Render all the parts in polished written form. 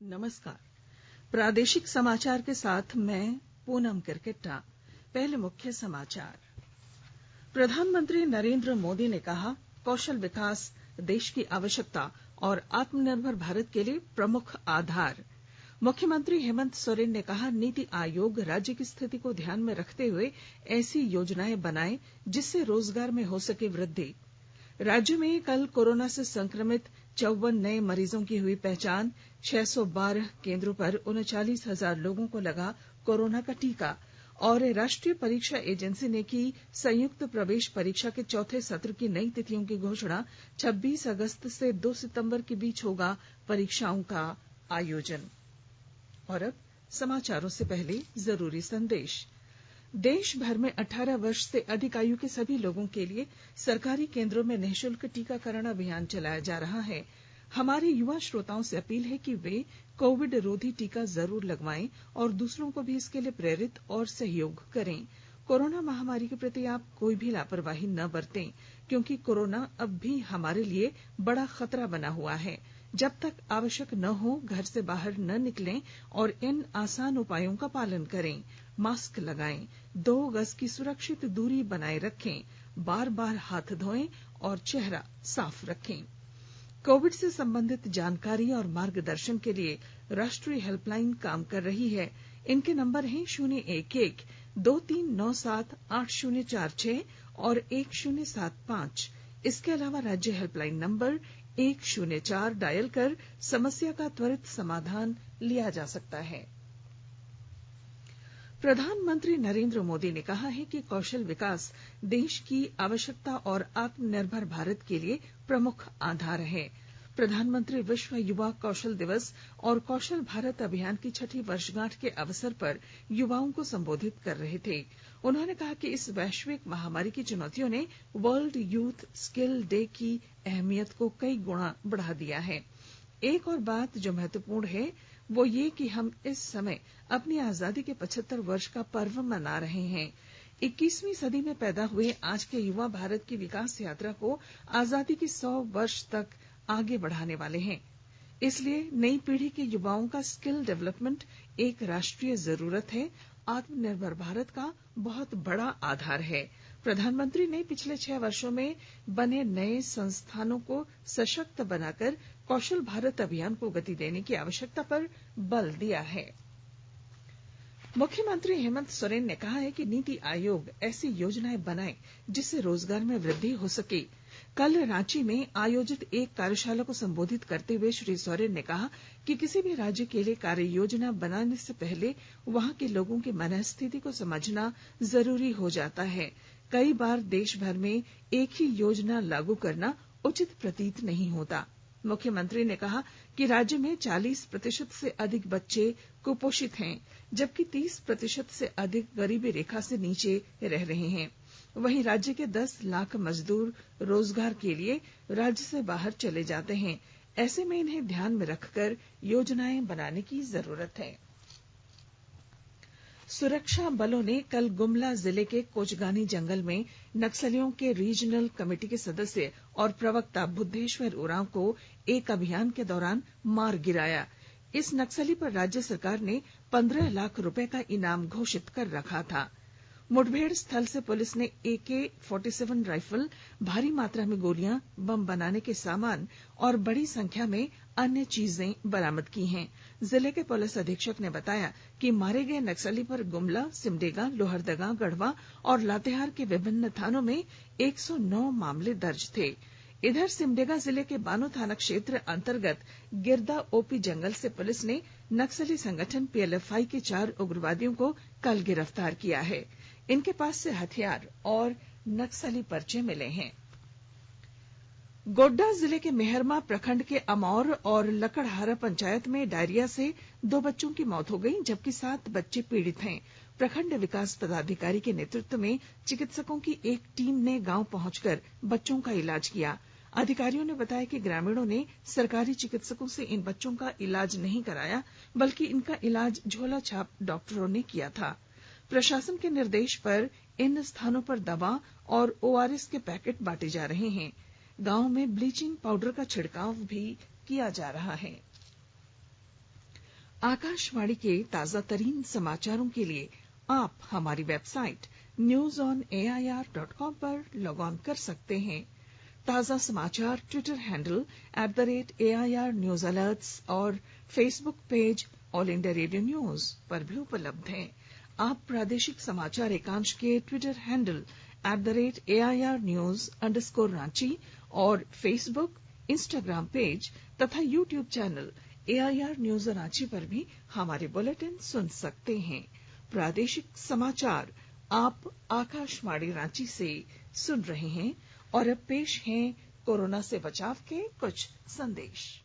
नमस्कार। प्रादेशिक समाचार के साथ मैं पूनम किरकिट्टा। पहले मुख्य समाचार। प्रधानमंत्री नरेंद्र मोदी ने कहा, कौशल विकास देश की आवश्यकता और आत्मनिर्भर भारत के लिए प्रमुख आधार। मुख्यमंत्री हेमंत सोरेन ने कहा, नीति आयोग राज्य की स्थिति को ध्यान में रखते हुए ऐसी योजनाएं बनाए जिससे रोजगार में हो सके वृद्धि। राज्य में कल कोरोना से संक्रमित 54 नए मरीजों की हुई पहचान। 612 केंद्रों पर 39,000 लोगों को लगा कोरोना का टीका। और राष्ट्रीय परीक्षा एजेंसी ने की संयुक्त प्रवेश परीक्षा के चौथे सत्र की नई तिथियों की घोषणा। 26 अगस्त से 2 सितंबर के बीच होगा परीक्षाओं का आयोजन। और अब समाचारों से पहले जरूरी संदेश। देश भर में 18 वर्ष से अधिक आयु के सभी लोगों के लिए सरकारी केंद्रों में निःशुल्क टीकाकरण अभियान चलाया जा रहा है। हमारे युवा श्रोताओं से अपील है कि वे कोविड रोधी टीका जरूर लगवाएं और दूसरों को भी इसके लिए प्रेरित और सहयोग करें। कोरोना महामारी के प्रति आप कोई भी लापरवाही न बरतें, क्योंकि कोरोना अब भी हमारे लिए बड़ा खतरा बना हुआ है। जब तक आवश्यक न हो, घर से बाहर न निकलें और इन आसान उपायों का पालन करें। मास्क लगाएं, 2 गज की सुरक्षित दूरी बनाए रखें, बार बार हाथ धोएं और चेहरा साफ रखें। कोविड से संबंधित जानकारी और मार्गदर्शन के लिए राष्ट्रीय हेल्पलाइन काम कर रही है। इनके नंबर हैं 011-2397-8046 और 1075। इसके अलावा राज्य हेल्पलाइन नंबर 104 डायल कर समस्या का त्वरित समाधान लिया जा सकता है। प्रधानमंत्री नरेंद्र मोदी ने कहा है कि कौशल विकास देश की आवश्यकता और आत्मनिर्भर भारत के लिए प्रमुख आधार है। प्रधानमंत्री विश्व युवा कौशल दिवस और कौशल भारत अभियान की 6ठी वर्षगांठ के अवसर पर युवाओं को संबोधित कर रहे थे। उन्होंने कहा कि इस वैश्विक महामारी की चुनौतियों ने वर्ल्ड यूथ स्किल डे की अहमियत को कई गुना बढ़ा दिया है। एक और बात जो महत्वपूर्ण है वो ये कि हम इस समय अपनी आजादी के 75 वर्ष का पर्व मना रहे हैं। 21वीं सदी में पैदा हुए आज के युवा भारत की विकास यात्रा को आजादी की 100 वर्ष तक आगे बढ़ाने वाले हैं। इसलिए नई पीढ़ी के युवाओं का स्किल डेवलपमेंट एक राष्ट्रीय जरूरत है, आत्मनिर्भर भारत का बहुत बड़ा आधार है। प्रधानमंत्री ने पिछले 6 वर्षों में बने नए संस्थानों को सशक्त बनाकर कौशल भारत अभियान को गति देने की आवश्यकता पर बल दिया है। मुख्यमंत्री हेमंत सोरेन ने कहा है कि नीति आयोग ऐसी योजनाएं बनाए जिससे रोजगार में वृद्धि हो सके। कल रांची में आयोजित एक कार्यशाला को संबोधित करते हुए श्री सोरेन ने कहा कि किसी भी राज्य के लिए कार्य योजना बनाने से पहले वहां के लोगों की मनस्थिति को समझना जरूरी हो जाता है। कई बार देश भर में एक ही योजना लागू करना उचित प्रतीत नहीं होता। मुख्यमंत्री ने कहा कि राज्य में 40% से अधिक बच्चे कुपोषित हैं, जबकि 30% से अधिक गरीबी रेखा से नीचे रह रहे हैं। वहीं राज्य के 10 लाख मजदूर रोजगार के लिए राज्य से बाहर चले जाते हैं। ऐसे में इन्हें ध्यान में रखकर योजनाएं बनाने की जरूरत है। सुरक्षा बलों ने कल गुमला जिले के कोचगानी जंगल में नक्सलियों के रीजनल कमेटी के सदस्य और प्रवक्ता बुद्धेश्वर उरांव को एक अभियान के दौरान मार गिराया। इस नक्सली पर राज्य सरकार ने 15 लाख रुपए का इनाम घोषित कर रखा था। मुठभेड़ स्थल से पुलिस ने AK-47 राइफल, भारी मात्रा में गोलियां, बम बनाने के सामान और बड़ी संख्या में अन्य चीजें बरामद की हैं। जिले के पुलिस अधीक्षक ने बताया कि मारे गए नक्सली पर गुमला, सिमडेगा, लोहरदगा, गढ़वा और लातेहार के विभिन्न थानों में 109 मामले दर्ज थे। इधर सिमडेगा जिले के बानो थाना क्षेत्र अंतर्गत गिरदा ओपी जंगल से पुलिस ने नक्सली संगठन PLFI के 4 उग्रवादियों को कल गिरफ्तार किया है। इनके पास से हथियार और नक्सली पर्चे मिले हैं। गोड्डा जिले के मेहरमा प्रखंड के अमौर और लकड़हारा पंचायत में डायरिया से 2 बच्चों की मौत हो गई, जबकि 7 बच्चे पीड़ित हैं। प्रखंड विकास पदाधिकारी के नेतृत्व में चिकित्सकों की एक टीम ने गांव पहुंचकर बच्चों का इलाज किया। अधिकारियों ने बताया कि ग्रामीणों ने सरकारी चिकित्सकों से इन बच्चों का इलाज नहीं कराया, बल्कि इनका इलाज झोला छाप डॉक्टरों ने किया था। प्रशासन के निर्देश पर इन स्थानों पर दवा और ORS के पैकेट बांटे जा रहे हैं। गांव में ब्लीचिंग पाउडर का छिड़काव भी किया जा रहा है। आकाशवाणी के ताजा तरीन समाचारों के लिए आप हमारी वेबसाइट newsonair.com पर लॉग ऑन कर सकते हैं। ताजा समाचार Twitter handle @AIR news alerts और Facebook page All India Radio News पर भी उपलब्ध हैं। आप प्रादेशिक समाचार एकांश के ट्विटर हैंडल @AIR News_Ranchi और फेसबुक, इंस्टाग्राम पेज तथा YouTube channel AIR news Ranchi पर भी हमारे बुलेटिन सुन सकते हैं। प्रादेशिक समाचार आप आकाशवाणी रांची से सुन रहे हैं और अब पेश हैं कोरोना से बचाव के कुछ संदेश।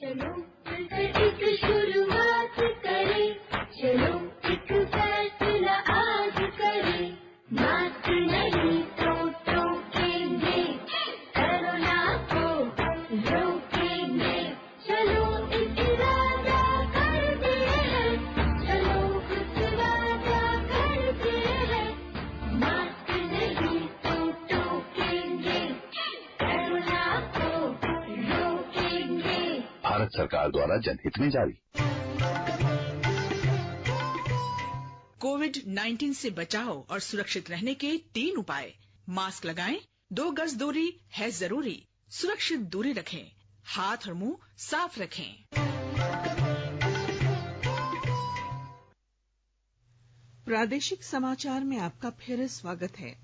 चलो मिलकर शुरुआत करें, चलो एक फैसला आज करें, मास्क नहीं तो टोकेंगे, कोरोना को रोकेंगे, चलो एक इरादा करते हैं, चलो कुछ वादा करते हैं, मास्क नहीं तो टोकेंगे, कोरोना को रोकेंगे। भारत सरकार द्वारा जनहित में जारी। कोविड-19 से बचाव और सुरक्षित रहने के 3 उपाय। मास्क लगाएं, 2 गज दूरी है जरूरी, सुरक्षित दूरी रखें, हाथ और मुंह साफ रखें। प्रादेशिक समाचार में आपका फिर स्वागत है।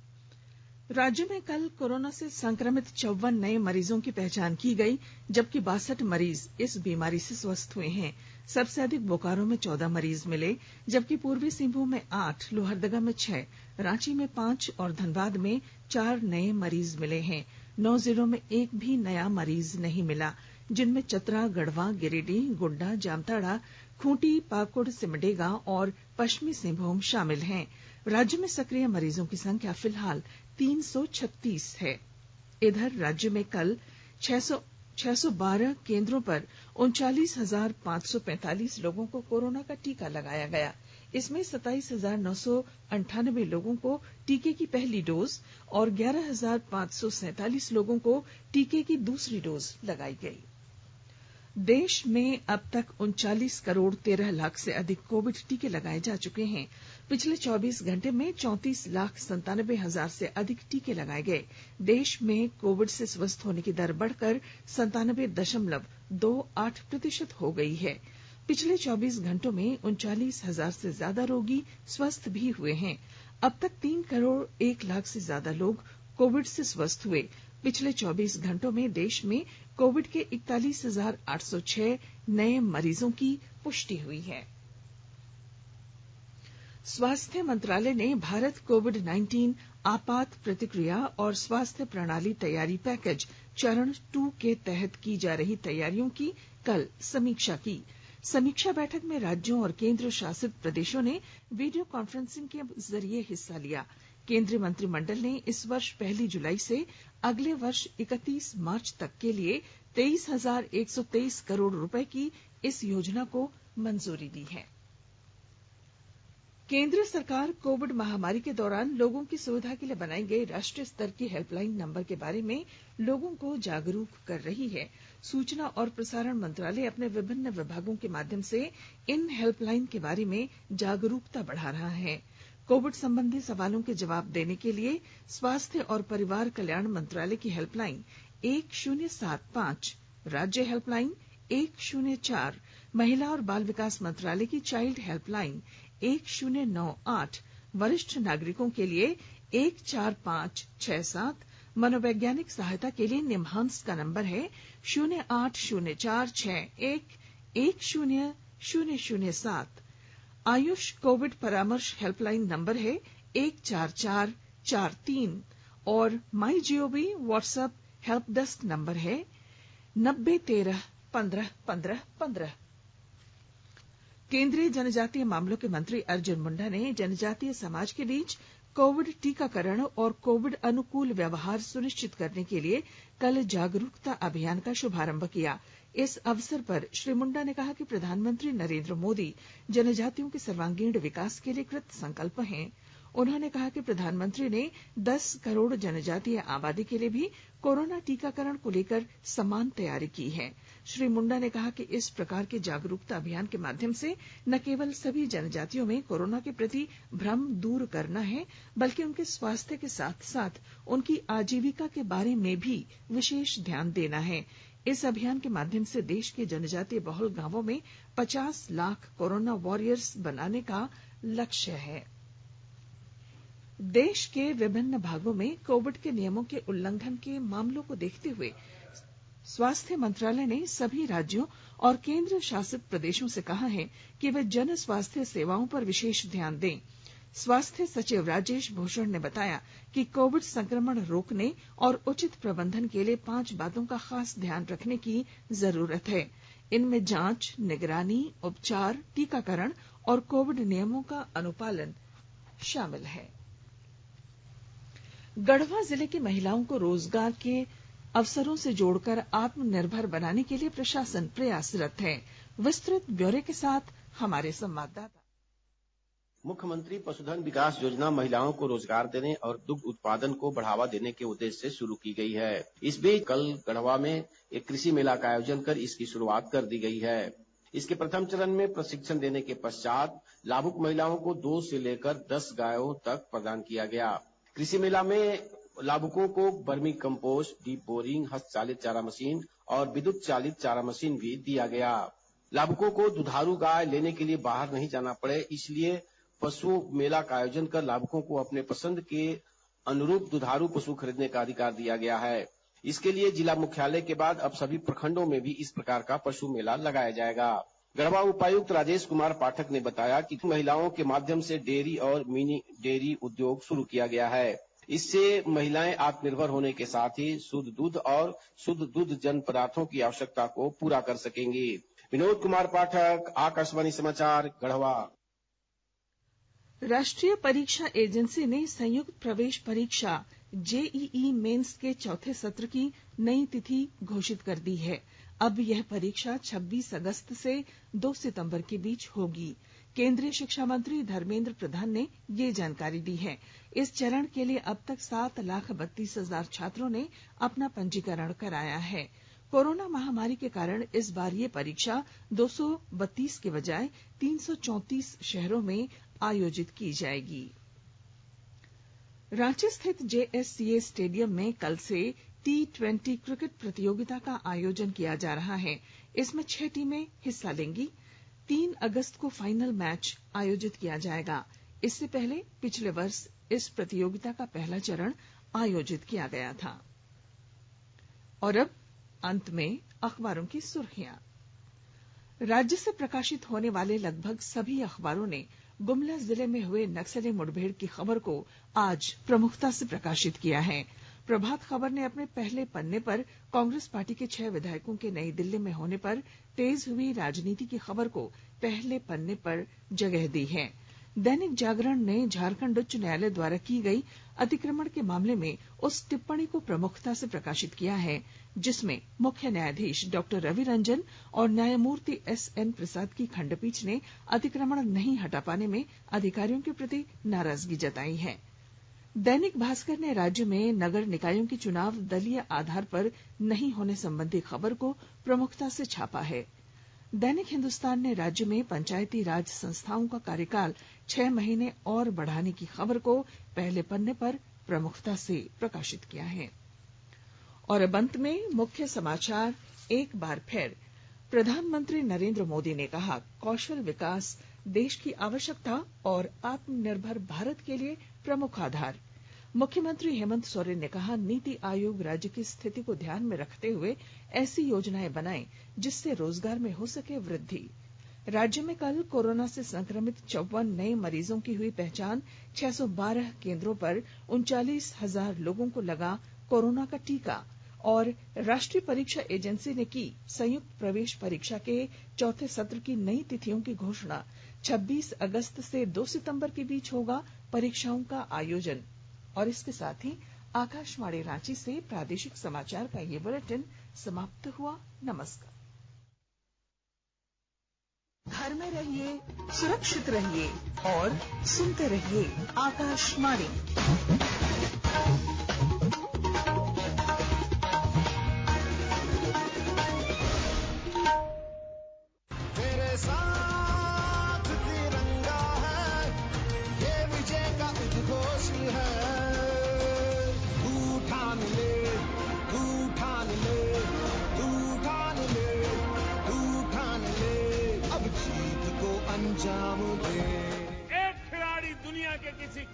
राज्य में कल कोरोना से संक्रमित 54 नए मरीजों की पहचान की गई, जबकि 62 मरीज इस बीमारी से स्वस्थ हुए हैं। सबसे अधिक बोकारो में 14 मरीज मिले, जबकि पूर्वी सिंहभूम में 8, लोहरदगा में 6, रांची में 5 और धनबाद में 4 नए मरीज मिले हैं। 9 जिलों में एक भी नया मरीज नहीं मिला, जिनमें चतरा, गढ़वा, गिरिडीह, गोड्डा, जामताड़ा, खूंटी, पाकुड़, सिमडेगा और पश्चिमी सिंहभूम शामिल हैं। राज्य में सक्रिय मरीजों की संख्या फिलहाल 336 है। इधर राज्य में कल 612 केंद्रों पर 39,545 लोगों को कोरोना का टीका लगाया गया। इसमें 27,998 लोगों को टीके की पहली डोज और 11,547 लोगों को टीके की दूसरी डोज लगाई गई। देश में अब तक 39 करोड़ 13 लाख से अधिक कोविड टीके लगाए जा चुके हैं। पिछले 24 घंटे में 34,97,000 से अधिक टीके लगाए गए। देश में कोविड से स्वस्थ होने की दर बढ़कर 97.28% हो गई है। पिछले 24 घंटों में 39,000 से ज्यादा रोगी स्वस्थ भी हुए हैं। अब तक 3 करोड़ 1 लाख से ज्यादा लोग कोविड से स्वस्थ हुए। पिछले 24 घंटों में देश में कोविड के 41,806 नए मरीजों की पुष्टि हुई है। स्वास्थ्य मंत्रालय ने भारत कोविड-19 आपात प्रतिक्रिया और स्वास्थ्य प्रणाली तैयारी पैकेज चरण 2 के तहत की जा रही तैयारियों की कल समीक्षा की। समीक्षा बैठक में राज्यों और केंद्र शासित प्रदेशों ने वीडियो कॉन्फ्रेंसिंग के जरिए हिस्सा लिया। केंद्रीय मंत्रिमंडल ने इस वर्ष 1 जुलाई से अगले वर्ष 31 मार्च तक के लिए 23,123 करोड़ रुपए की इस योजना को मंजूरी दी है। केंद्र सरकार कोविड महामारी के दौरान लोगों की सुविधा के लिए बनाई गई राष्ट्रीय स्तर की हेल्पलाइन नंबर के बारे में लोगों को जागरूक कर रही है। सूचना और प्रसारण मंत्रालय अपने विभिन्न विभागों के माध्यम से इन हेल्पलाइन के बारे में जागरूकता बढ़ा रहा है। कोविड संबंधी सवालों के जवाब देने के लिए स्वास्थ्य और परिवार कल्याण मंत्रालय की हेल्पलाइन 1075, राज्य हेल्पलाइन 104, महिला और बाल विकास मंत्रालय की चाइल्ड हेल्पलाइन 1098, वरिष्ठ नागरिकों के लिए 14567, मनोवैज्ञानिक सहायता के लिए निम्हांस का नंबर है 080461010007, आयुष कोविड परामर्श हेल्पलाइन नंबर है 14443 और My GOV WhatsApp help desk number है 9013151515। केंद्रीय जनजातीय मामलों के मंत्री अर्जुन मुंडा ने जनजातीय समाज के बीच कोविड टीकाकरण और कोविड अनुकूल व्यवहार सुनिश्चित करने के लिए कल जागरूकता अभियान का शुभारंभ किया। इस अवसर पर श्री मुंडा ने कहा कि प्रधानमंत्री नरेंद्र मोदी जनजातियों के सर्वांगीण विकास के लिए कृत संकल्प हैं। उन्होंने कहा कि प्रधानमंत्री ने 10 करोड़ जनजातीय आबादी के लिए भी कोरोना टीकाकरण को लेकर समान तैयारी की है। श्री मुंडा ने कहा कि इस प्रकार के जागरूकता अभियान के माध्यम से न केवल सभी जनजातियों में कोरोना के प्रति भ्रम दूर करना है, बल्कि उनके स्वास्थ्य के साथ साथ उनकी आजीविका के बारे में भी विशेष ध्यान देना है। इस अभियान के माध्यम से देश के जनजातीय बहुल गांवों में 50 लाख कोरोना वॉरियर्स बनाने का लक्ष्य है। देश के विभिन्न भागों में कोविड के नियमों के उल्लंघन के मामलों को देखते हुए स्वास्थ्य मंत्रालय ने सभी राज्यों और केंद्र शासित प्रदेशों से कहा है कि वे जन स्वास्थ्य सेवाओं पर विशेष ध्यान दें। स्वास्थ्य सचिव राजेश भूषण ने बताया कि कोविड संक्रमण रोकने और उचित प्रबंधन के लिए 5 बातों का खास ध्यान रखने की जरूरत है। इनमें जांच, निगरानी, उपचार, टीकाकरण और कोविड नियमों का अनुपालन शामिल है। गढ़वा जिले की महिलाओं को रोजगार के अवसरों से जोड़कर आत्मनिर्भर बनाने के लिए प्रशासन प्रयासरत है। विस्तृत ब्यौरे के साथ हमारे संवाददाता। मुख्यमंत्री पशुधन विकास योजना महिलाओं को रोजगार देने और दुग्ध उत्पादन को बढ़ावा देने के उद्देश्य से शुरू की गई है। इस बीच कल गढ़वा में एक कृषि मेला का आयोजन कर इसकी शुरुआत कर दी गई है। इसके प्रथम चरण में प्रशिक्षण देने के पश्चात लाभुक महिलाओं को 2 से लेकर 10 गायों तक प्रदान किया गया। कृषि मेला में लाभुकों को वर्मी कंपोस्ट, डीप बोरिंग, हस्तचालित चारा मशीन और विद्युत चालित चारा मशीन भी दिया गया। लाभुकों को दुधारू गाय लेने के लिए बाहर नहीं जाना पड़े, इसलिए पशु मेला का आयोजन कर लाभुकों को अपने पसंद के अनुरूप दुधारू पशु खरीदने का अधिकार दिया गया है। इसके लिए जिला मुख्यालय के बाद अब सभी प्रखंडों में भी इस प्रकार का पशु मेला लगाया जाएगा। गढ़वा उपायुक्त राजेश कुमार पाठक ने बताया कि महिलाओं के माध्यम से डेयरी और मिनी डेयरी उद्योग शुरू किया गया है। इससे महिलाएं आत्मनिर्भर होने के साथ ही शुद्ध दूध और शुद्ध दूध जन पदार्थों की आवश्यकता को पूरा कर सकेंगी। विनोद कुमार पाठक, आकाशवाणी समाचार, गढ़वा। राष्ट्रीय परीक्षा एजेंसी ने संयुक्त प्रवेश परीक्षा जेईई मेंस के चौथे सत्र की नई तिथि घोषित कर दी है। अब यह परीक्षा 26 अगस्त से 2 सितंबर के बीच होगी। केंद्रीय शिक्षा मंत्री धर्मेंद्र प्रधान ने ये जानकारी दी है। इस चरण के लिए अब तक 7,32,000 छात्रों ने अपना पंजीकरण कराया है। कोरोना महामारी के कारण इस बार ये परीक्षा 232 के बजाय 334 शहरों में आयोजित की जाएगी। रांची स्थित जेएससीए स्टेडियम में कल से T20 क्रिकेट प्रतियोगिता का आयोजन किया जा रहा है। इसमें 6 टीमें हिस्सा लेंगी। 3 अगस्त को फाइनल मैच आयोजित किया जाएगा। इससे पहले पिछले वर्ष इस प्रतियोगिता का पहला चरण आयोजित किया गया था। और अब अंत में अखबारों की सुर्खियां। राज्य से प्रकाशित होने वाले लगभग सभी अखबारों ने गुमला जिले में हुए नक्सली मुठभेड़ की खबर को आज प्रमुखता से प्रकाशित किया है। प्रभात खबर ने अपने पहले पन्ने पर कांग्रेस पार्टी के 6 विधायकों के नई दिल्ली में होने पर तेज हुई राजनीति की खबर को पहले पन्ने पर जगह दी है। दैनिक जागरण ने झारखंड उच्च न्यायालय द्वारा की गई अतिक्रमण के मामले में उस टिप्पणी को प्रमुखता से प्रकाशित किया है जिसमें मुख्य न्यायाधीश डॉक्टर रवि रंजन और न्यायमूर्ति एसएन प्रसाद की खंडपीठ ने अतिक्रमण नहीं हटा पाने में अधिकारियों के प्रति नाराजगी जताई है। दैनिक भास्कर ने राज्य में नगर निकायों की चुनाव दलीय आधार पर नहीं होने संबंधी खबर को प्रमुखता से छापा है। दैनिक हिंदुस्तान ने राज्य में पंचायती राज संस्थाओं का कार्यकाल 6 महीने और बढ़ाने की खबर को पहले पन्ने पर प्रमुखता से प्रकाशित किया है। और अब अंत में मुख्य समाचार एक बार फिर। प्रधानमंत्री नरेंद्र मोदी ने कहा, कौशल विकास देश की आवश्यकता और आत्मनिर्भर भारत के लिए प्रमुख आधार। मुख्यमंत्री हेमंत सोरेन ने कहा, नीति आयोग राज्य की स्थिति को ध्यान में रखते हुए ऐसी योजनाएं बनाए जिससे रोजगार में हो सके वृद्धि। राज्य में कल कोरोना से संक्रमित 54 नए मरीजों की हुई पहचान। 612 केंद्रों पर 39,000 लोगों को लगा कोरोना का टीका। और राष्ट्रीय परीक्षा एजेंसी ने की संयुक्त प्रवेश परीक्षा के चौथे सत्र की नई तिथियों की घोषणा। 26 अगस्त से 2 सितंबर के बीच होगा परीक्षाओं का आयोजन। और इसके साथ ही आकाशवाणी रांची से प्रादेशिक समाचार का ये बुलेटिन समाप्त हुआ। नमस्कार। घर में रहिए, सुरक्षित रहिए और सुनते रहिए आकाशवाणी। तेरे साथ तिरंगा है, ये विजय का उद्घोष है। तू ठान ले, तू ठान ले, तू ठान ले, तू ठान ले, अब जीत को अंजाम दे। एक खिलाड़ी दुनिया के किसी